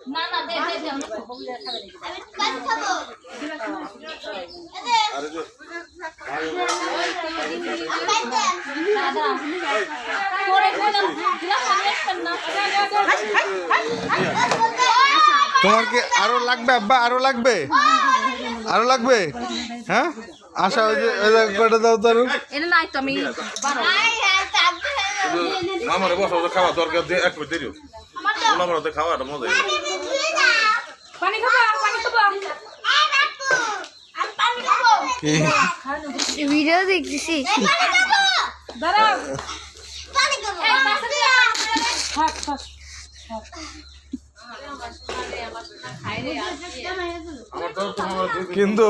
না না দে দে দে আমি কাজ খাবো আরে যে দাদা পরে খেলাম দিলা খাবেন না তোমার কি আরো লাগবে আব্বা আরো লাগবে আরো লাগবে হ্যাঁ আশা ওই যে কয়টা দাও তার এটা নাই তো আমি মামারে বসা খাওয়া দরকার দিয়ে এক মিনিট দেরিও ওলামারতে খাওয়াটা মজা পানি খাবা ভিডিও দেখতেছি দাঁড়াও কিন্তু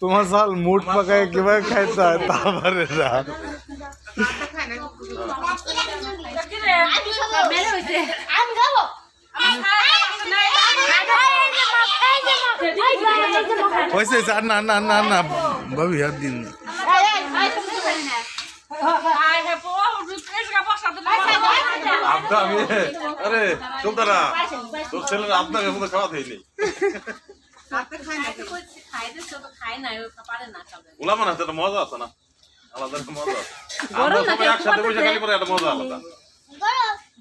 তোমার সাল মুড পাকায় কিভাবে খাইতে হয় তা পারে না হয়েছে আর না না না না ভাবি হাত দিন না আব্বা আমি আরে চলতারা তোর ছেলের আপনাকে মতো খাওয়া দেয়নি ওলামান হাতে একটা মজা আছে না আলাদা একটা মজা আছে আমরা সবাই একসাথে বসে খালি পরে একটা মজা আলাদা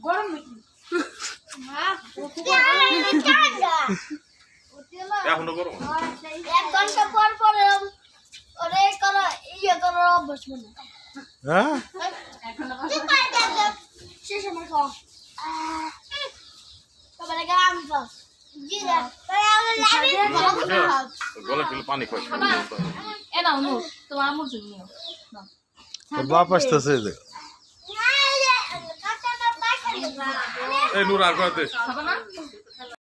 গরম এখনো গরম এক ঘন্টা পর পর ওরে করো ইয়ে করো অভ্যাস মনে হ্যাঁ শেষ আমার খাও তারপরে গ্রাম খাও জিরা গলা ফেলে পানি খাই এ নাও নু তোমার আমুর জন্য নাও বাপ আসতেছে এই নূর আর কয়তে খাবা না